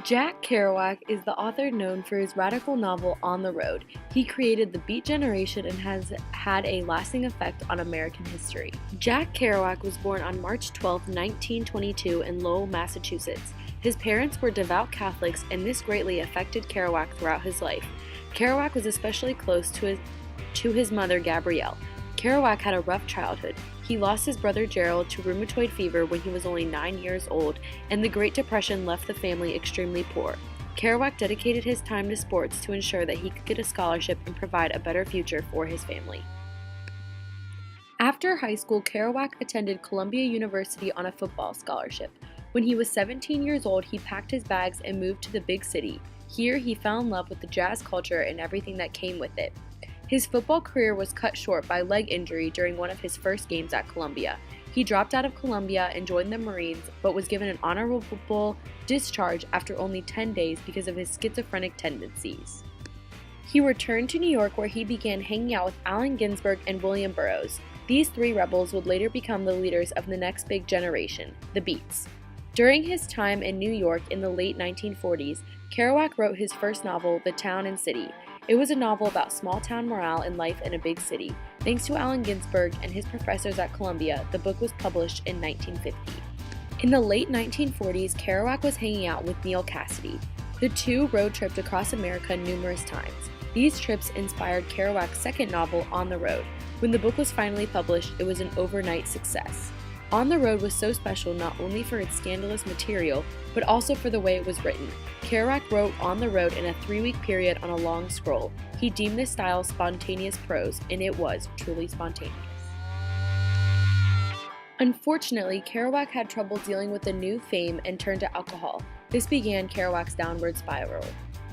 Jack Kerouac is the author known for his radical novel On the Road. He created the Beat Generation and has had a lasting effect on American history. Jack Kerouac was born on March 12, 1922 in Lowell, Massachusetts. His parents were devout Catholics, and this greatly affected Kerouac throughout his life. Kerouac was especially close to his mother, Gabrielle. Kerouac had a rough childhood. He lost his brother Gerald to rheumatoid fever when he was only 9 years old, and the Great Depression left the family extremely poor. Kerouac dedicated his time to sports to ensure that he could get a scholarship and provide a better future for his family. After high school, Kerouac attended Columbia University on a football scholarship. When he was 17 years old, he packed his bags and moved to the big city. Here, he fell in love with the jazz culture and everything that came with it. His football career was cut short by leg injury during one of his first games at Columbia. He dropped out of Columbia and joined the Marines, but was given an honorable discharge after only 10 days because of his schizophrenic tendencies. He returned to New York, where he began hanging out with Allen Ginsberg and William Burroughs. These three rebels would later become the leaders of the next big generation, the Beats. During his time in New York in the late 1940s, Kerouac wrote his first novel, The Town and City. It was a novel about small-town morale and life in a big city. Thanks to Allen Ginsberg and his professors at Columbia, the book was published in 1950. In the late 1940s, Kerouac was hanging out with Neal Cassady. The two road tripped across America numerous times. These trips inspired Kerouac's second novel, On the Road. When the book was finally published, it was an overnight success. On the Road was so special not only for its scandalous material, but also for the way it was written. Kerouac wrote On the Road in a 3-week period on a long scroll. He deemed this style spontaneous prose, and it was truly spontaneous. Unfortunately, Kerouac had trouble dealing with the new fame and turned to alcohol. This began Kerouac's downward spiral.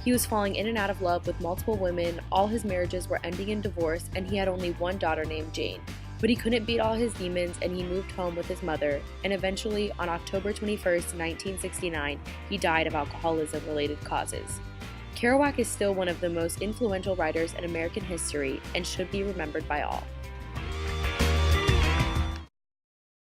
He was falling in and out of love with multiple women, all his marriages were ending in divorce, and he had only one daughter named Jane. But he couldn't beat all his demons, and he moved home with his mother, and eventually, on October 21, 1969, he died of alcoholism-related causes. Kerouac is still one of the most influential writers in American history and should be remembered by all.